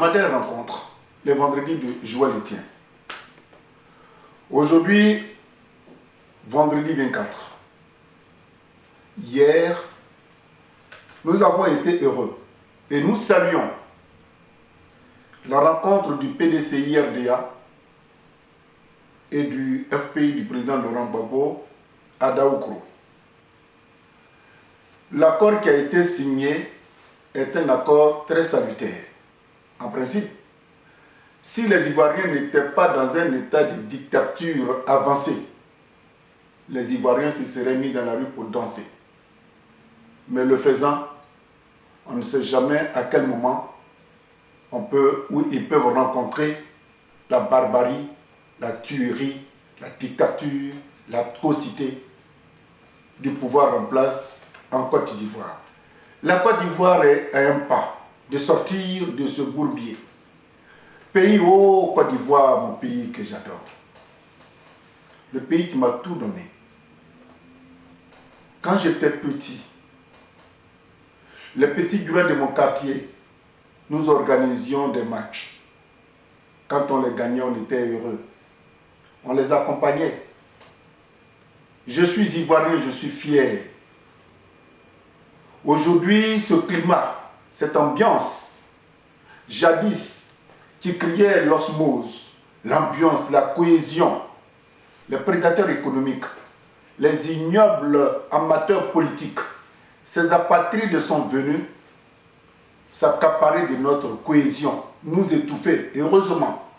hebdomadaire rencontre, les vendredis de Joël Etienne. Aujourd'hui, vendredi 24. Hier, nous avons été heureux et nous saluons la rencontre du PDCI RDA et du FPI du président Laurent Gbagbo à Daoukro. L'accord qui a été signé est un accord très salutaire. En principe, si les Ivoiriens n'étaient pas dans un état de dictature avancée, les Ivoiriens se seraient mis dans la rue pour danser. Mais le faisant, on ne sait jamais à quel moment où ils peuvent rencontrer la barbarie, la tuerie, la dictature, l'atrocité du pouvoir en place en Côte d'Ivoire. La Côte d'Ivoire est à un pas de sortir de ce bourbier. Pays, oh Côte d'Ivoire, mon pays que j'adore. Le pays qui m'a tout donné. Quand j'étais petit, les petits grands de mon quartier, nous organisions des matchs. Quand on les gagnait, on était heureux. On les accompagnait. Je suis ivoirien, je suis fier. Aujourd'hui, ce climat, cette ambiance, jadis, qui criait l'osmose, l'ambiance, la cohésion, les prédateurs économiques, les ignobles amateurs politiques, ces apatrides sont venus s'accaparer de notre cohésion, nous étouffer. Heureusement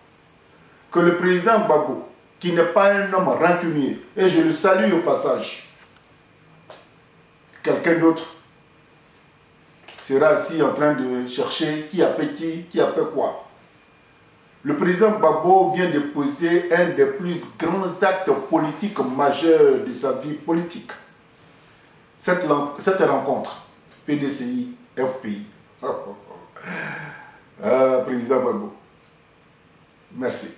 que le président Gbagbo, qui n'est pas un homme rancunier, et je le salue au passage, quelqu'un d'autre sera assis en train de chercher qui a fait qui a fait quoi. Le président Gbagbo vient de poser un des plus grands actes politiques majeurs de sa vie politique. Cette rencontre, PDCI, FPI. Président Gbagbo, merci.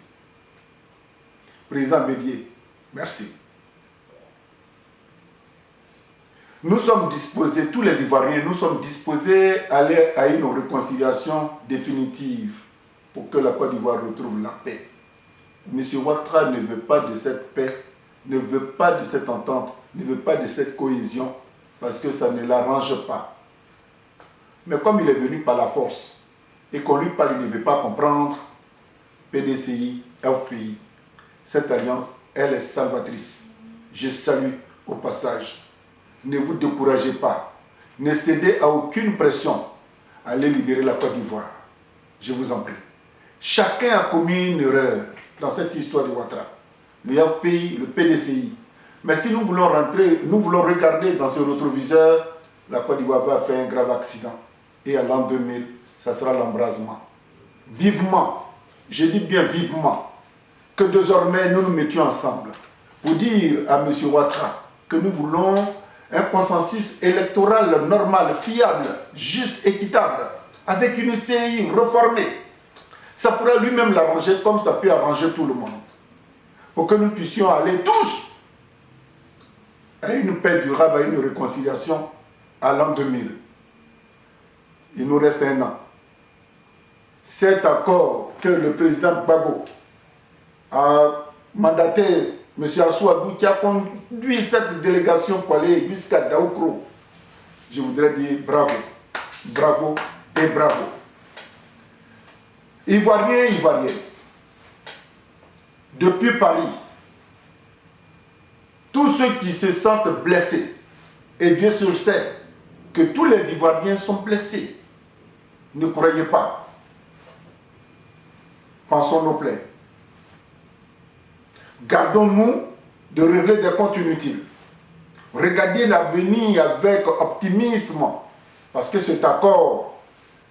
Président Bédié, merci. Nous sommes disposés, tous les Ivoiriens, nous sommes disposés à aller à une réconciliation définitive pour que la Côte d'Ivoire retrouve la paix. M. Ouattara ne veut pas de cette paix, ne veut pas de cette entente, ne veut pas de cette cohésion, parce que ça ne l'arrange pas. Mais comme il est venu par la force, et qu'on lui parle, il ne veut pas comprendre, PDCI, FPI, cette alliance, elle est salvatrice. Je salue au passage. Ne vous découragez pas. Ne cédez à aucune pression. Allez libérer la Côte d'Ivoire. Je vous en prie. Chacun a commis une erreur dans cette histoire de Ouattara. Le FPI, le PDCI. Mais si nous voulons rentrer, nous voulons regarder dans ce rétroviseur, la Côte d'Ivoire va faire un grave accident. Et à l'an 2000, ça sera l'embrasement. Vivement, je dis bien vivement, que désormais nous nous mettions ensemble pour dire à M. Ouattara que nous voulons un consensus électoral normal, fiable, juste, équitable, avec une CI réformée. Ça pourrait lui-même l'arranger comme ça peut arranger tout le monde. Pour que nous puissions aller tous à une paix durable, à une réconciliation à l'an 2000. Il nous reste un an. Cet accord que le président Gbagbo a mandaté M. Assouadou, qui a conduit cette délégation pour aller jusqu'à Daoukro, je voudrais dire bravo, bravo et bravo. Ivoiriens, Ivoiriens, depuis Paris, tous ceux qui se sentent blessés, et Dieu seul sait que tous les Ivoiriens sont blessés, ne croyez pas. Pensons nos plaies. Gardons-nous de régler des comptes inutiles. Regardez l'avenir avec optimisme, parce que cet accord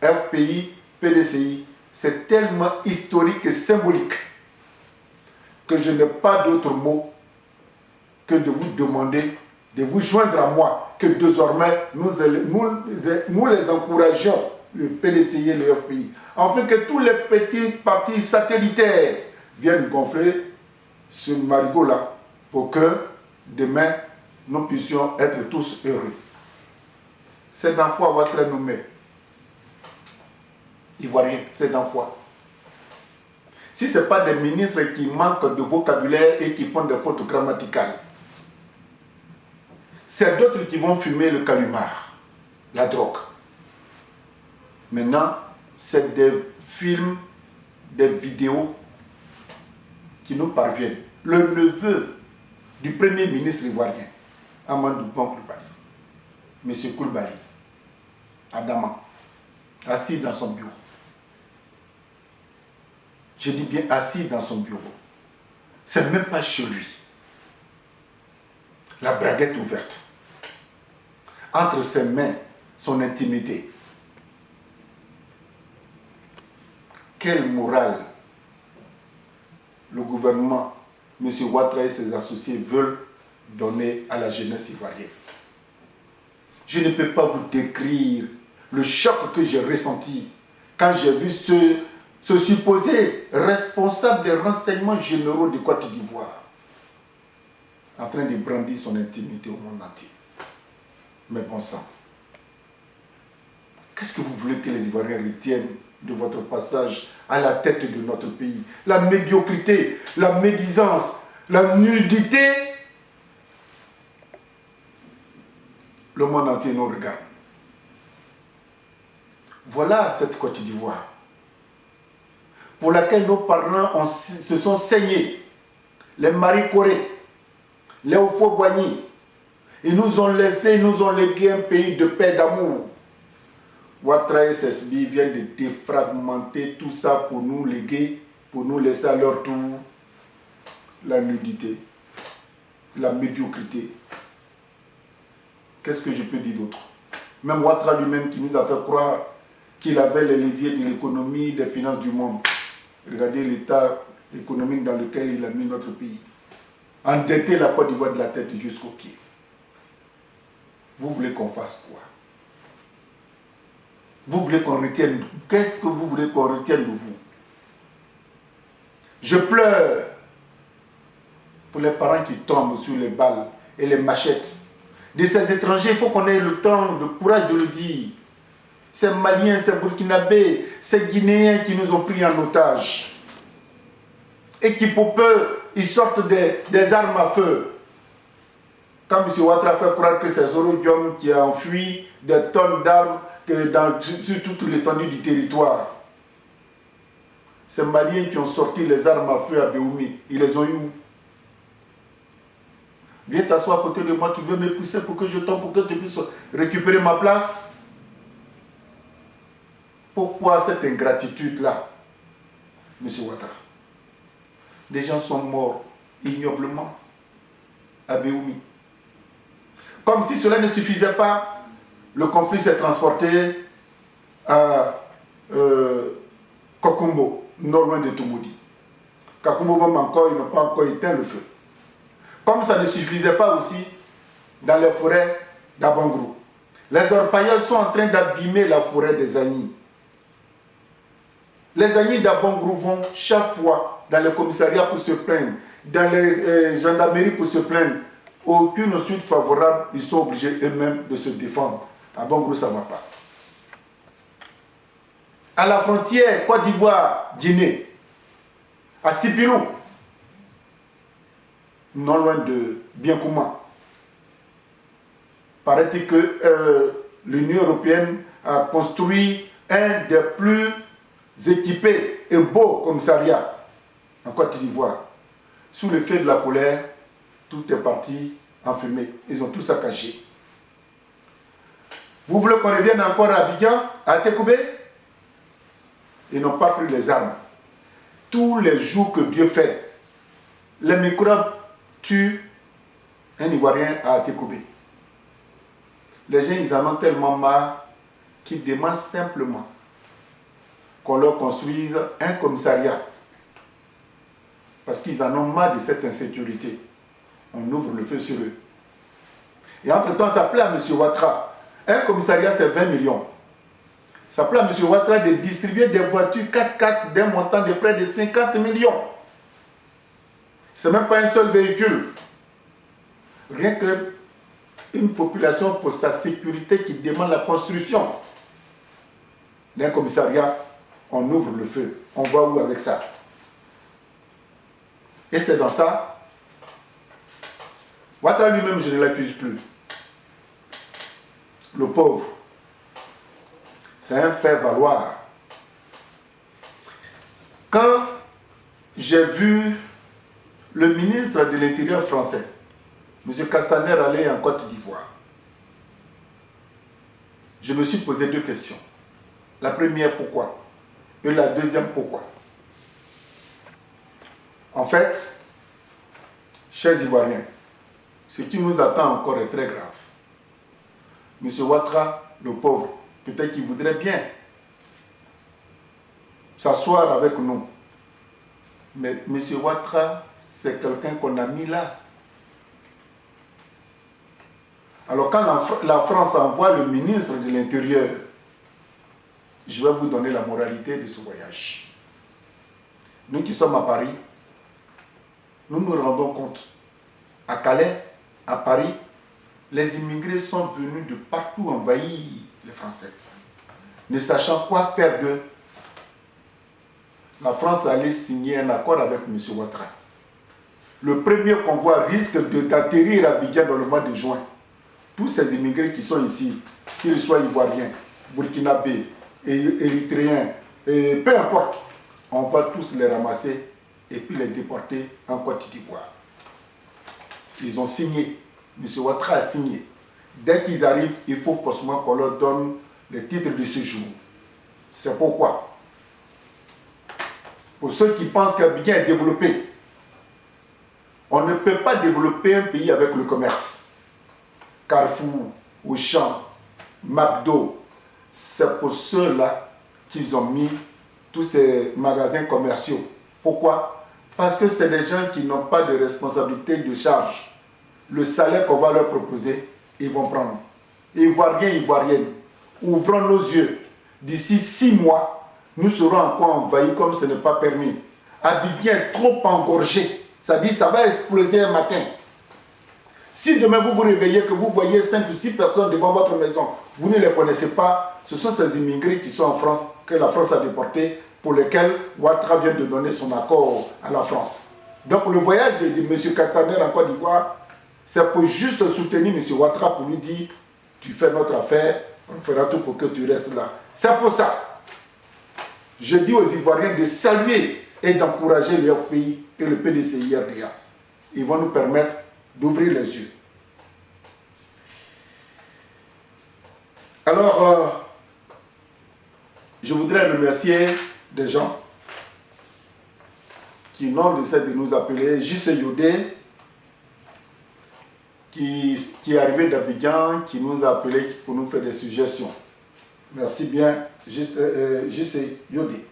FPI, PDCI, c'est tellement historique et symbolique que je n'ai pas d'autre mot que de vous demander de vous joindre à moi, que désormais nous les encourageons, le PDCI et le FPI, afin que tous les petits partis satellitaires viennent gonfler ce marigot-là pour que demain nous puissions être tous heureux. C'est dans quoi Ouattara nous met. ivoiriens, c'est dans quoi? Si ce n'est pas des ministres qui manquent de vocabulaire et qui font des fautes grammaticales, c'est d'autres qui vont fumer le calumar, la drogue. Maintenant, c'est des films, des vidéos qui nous parviennent. Le neveu du premier ministre ivoirien, Amadou Koulibaly, M. Koulibaly, Adama, assis dans son bureau. Je dis bien assis dans son bureau. C'est même pas chez lui. La braguette ouverte. Entre ses mains, son intimité. Quelle morale le gouvernement, M. Ouattara et ses associés veulent donner à la jeunesse ivoirienne? Je ne peux pas vous décrire le choc que j'ai ressenti quand j'ai vu ce supposé responsable des renseignements généraux de Côte d'Ivoire en train de brandir son intimité au monde entier. Mais bon sang, qu'est-ce que vous voulez que les Ivoiriens retiennent de votre passage à la tête de notre pays? La médiocrité, la médisance, la nudité. Le monde entier nous regarde. Voilà cette Côte d'Ivoire pour laquelle nos parents se sont saignés. Les Marie Corée, les Ofo-Boigny, ils nous ont laissé, ils nous ont légué un pays de paix, d'amour. Ouattara et SSB viennent de défragmenter tout ça pour nous léguer, pour nous laisser à leur tour la nudité, la médiocrité. Qu'est-ce que je peux dire d'autre? Même Ouattara lui-même qui nous a fait croire qu'il avait les leviers de l'économie, des finances du monde. Regardez l'état économique dans lequel il a mis notre pays. Endetter la Côte d'Ivoire de la tête jusqu'aux pieds. Vous voulez qu'on fasse quoi? Vous voulez qu'on retienne? Qu'est-ce que vous voulez qu'on retienne de vous? Je pleure pour les parents qui tombent sur les balles et les machettes. De ces étrangers, il faut qu'on ait le temps, le courage de le dire. Ces Maliens, ces Burkinabés, ces Guinéens qui nous ont pris en otage. Et qui pour peu, ils sortent des armes à feu. Quand M. Ouattara fait croire que c'est Zorodium qui a enfui des tonnes d'armes sur toute l'étendue du territoire. Ces Maliens qui ont sorti les armes à feu à Béoumi, ils les ont eu où? Viens t'asseoir à côté de moi, tu veux me pousser pour que je tombe, pour que tu puisses récupérer ma place? Pourquoi cette ingratitude-là, M. Ouattara? Des gens sont morts ignoblement à Béoumi. Comme si cela ne suffisait pas, le conflit s'est transporté à Kokumbo, non loin de Toumoudi. Kokumbo même encore, ils n'ont pas encore éteint le feu. Comme ça ne suffisait pas aussi dans les forêts d'Abangrou. Les orpailleurs sont en train d'abîmer la forêt des Agnis. Les Agnis d'Abangrou vont chaque fois dans les commissariats pour se plaindre, dans les gendarmeries pour se plaindre. Aucune suite favorable, ils sont obligés eux-mêmes de se défendre. À Bangrou, ça ne va pas. À la frontière Côte d'Ivoire, Guinée, à Sipilou, non loin de Bienkouma, paraît-il que l'Union européenne a construit un des plus équipés et beaux commissariats en Côte d'Ivoire. Sous l'effet de la colère, tout est parti en fumée. Ils ont tout saccagé. Vous voulez qu'on revienne encore à Abidjan, à Tekoubé? Ils n'ont pas pris les armes. Tous les jours que Dieu fait, les microbes tuent un Ivoirien à Tekoubé. Les gens, ils en ont tellement marre qu'ils demandent simplement qu'on leur construise un commissariat. Parce qu'ils en ont marre de cette insécurité. On ouvre le feu sur eux. Et entre-temps, ça plaît à M. Ouattara. Un commissariat, c'est 20 millions. Ça plaît à M. Ouattara de distribuer des voitures 4x4 d'un montant de près de 50 millions. Ce n'est même pas un seul véhicule. Rien qu'une population pour sa sécurité qui demande la construction d'un commissariat on ouvre le feu. On va où avec ça? Et c'est dans ça, Ouattara lui-même, je ne l'accuse plus. Le pauvre, c'est un fait valoir. Quand j'ai vu le ministre de l'Intérieur français, M. Castaner, aller en Côte d'Ivoire, je me suis posé deux questions. La première, pourquoi? Et la deuxième, pourquoi? En fait, chers Ivoiriens, ce qui nous attend encore est très grave. M. Ouattara, le pauvre, peut-être qu'il voudrait bien s'asseoir avec nous. Mais M. Ouattara, c'est quelqu'un qu'on a mis là. Alors quand la France envoie le ministre de l'Intérieur, je vais vous donner la moralité de ce voyage. Nous qui sommes à Paris, nous nous rendons compte. À Calais, à Paris, les immigrés sont venus de partout envahir les Français. Ne sachant quoi faire d'eux, la France allait signer un accord avec M. Ouattara. Le premier convoi risque d'atterrir à Abidjan dans le mois de juin. Tous ces immigrés qui sont ici, qu'ils soient ivoiriens, burkinabés, érythréens, et peu importe, on va tous les ramasser et puis les déporter en Côte d'Ivoire. Ils ont signé, M. Ouattara a signé. Dès qu'ils arrivent, il faut forcément qu'on leur donne les titres de séjour. C'est pourquoi, pour ceux qui pensent qu'Abidjan est développé, on ne peut pas développer un pays avec le commerce. Carrefour, Auchan, McDo, c'est pour ceux-là qu'ils ont mis tous ces magasins commerciaux. Pourquoi? Parce que c'est des gens qui n'ont pas de responsabilité de charge. Le salaire qu'on va leur proposer, ils vont prendre. Ivoiriens, Ivoiriennes, ouvrons nos yeux. D'ici 6 mois, nous serons encore envahis comme ce n'est pas permis. Abidjan est trop engorgé. Ça dit ça va exploser un matin. Si demain vous vous réveillez, que vous voyez 5 ou 6 personnes devant votre maison, vous ne les connaissez pas, ce sont ces immigrés qui sont en France, que la France a déportés, pour lesquels Ouattara vient de donner son accord à la France. Donc le voyage de M. Castaner en Côte d'Ivoire, c'est pour juste soutenir M. Ouattara pour lui dire, tu fais notre affaire, on fera tout pour que tu restes là. C'est pour ça. Je dis aux Ivoiriens de saluer et d'encourager le FPI et le PDCI-RDA. Ils vont nous permettre d'ouvrir les yeux. Alors, je voudrais remercier des gens qui n'ont de cesse de nous appeler. J.C. Yodé, qui est arrivé d'Abidjan, qui nous a appelés pour nous faire des suggestions. Merci bien, J.C. Yodé.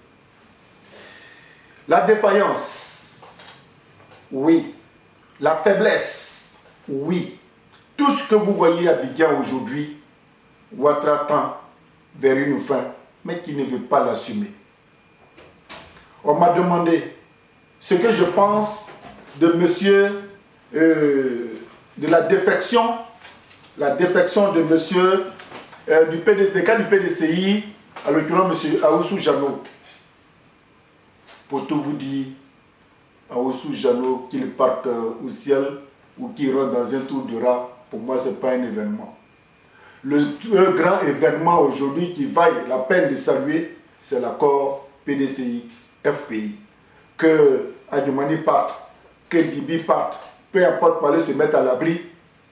La défaillance, oui. La faiblesse, oui. Tout ce que vous voyez à Abidjan aujourd'hui, Ouattara tend vers une fin, mais qui ne veut pas l'assumer. On m'a demandé ce que je pense de monsieur, de la défection de monsieur du PDCI, à l'occurrence monsieur Aoussou Jano. Pour tout vous dire, Aoussou Jano, qu'il parte au ciel ou qu'il rentre dans un tour de rat, pour moi, ce n'est pas un événement. Le grand événement aujourd'hui qui vaille la peine de saluer, c'est l'accord PDCI-FPI. Que Adjoumani parte, que Dibi parte, peu importe, parler se mettre à l'abri,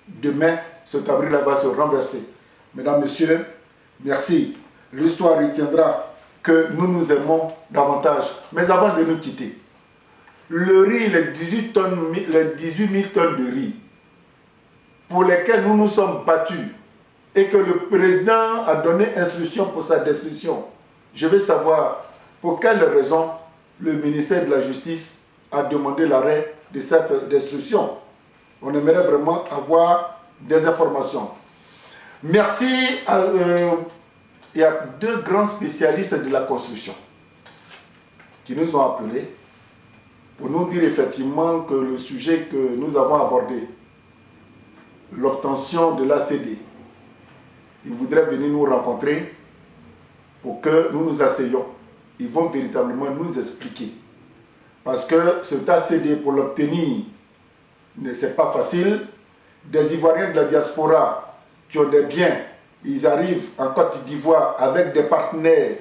demain, cet abri-là va se renverser. Mesdames, Messieurs, merci. L'histoire retiendra que nous nous aimons davantage. Mais avant de nous quitter, le riz, les 18 000 tonnes de riz, pour lesquels nous nous sommes battus, et que le président a donné instruction pour sa destruction, je veux savoir pour quelle raison le ministère de la Justice a demandé l'arrêt de cette destruction. On aimerait vraiment avoir des informations. Merci il y a 2 grands spécialistes de la construction qui nous ont appelés pour nous dire effectivement que le sujet que nous avons abordé, l'obtention de l'ACD, ils voudraient venir nous rencontrer pour que nous nous asseyions ils vont véritablement nous expliquer. Parce que cet ACD, pour l'obtenir, ce n'est pas facile. Des Ivoiriens de la diaspora qui ont des biens, ils arrivent en Côte d'Ivoire avec des partenaires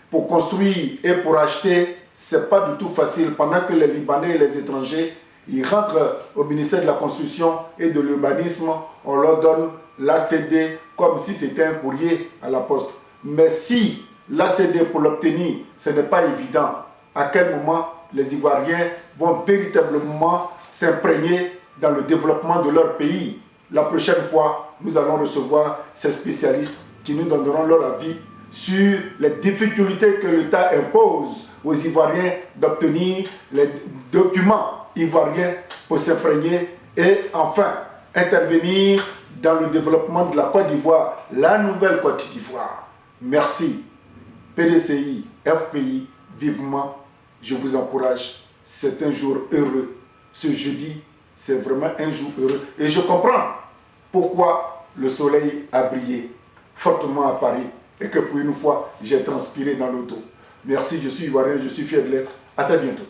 pour construire et pour acheter, ce n'est pas du tout facile. Pendant que les Libanais et les étrangers, ils rentrent au ministère de la Construction et de l'Urbanisme, on leur donne l'ACD comme si c'était un courrier à la poste. Mais si l'ACD pour l'obtenir, ce n'est pas évident, à quel moment les Ivoiriens vont véritablement s'imprégner dans le développement de leur pays? La prochaine fois, nous allons recevoir ces spécialistes qui nous donneront leur avis sur les difficultés que l'État impose aux Ivoiriens d'obtenir les documents ivoiriens pour s'imprégner et enfin intervenir dans le développement de la Côte d'Ivoire, la nouvelle Côte d'Ivoire. Merci. PDCI, FPI, vivement, je vous encourage. C'est un jour heureux. Ce jeudi, c'est vraiment un jour heureux. Et je comprends pourquoi le soleil a brillé fortement à Paris et que pour une fois, j'ai transpiré dans l'auto. Merci, je suis ivoirien, je suis fier de l'être. À très bientôt.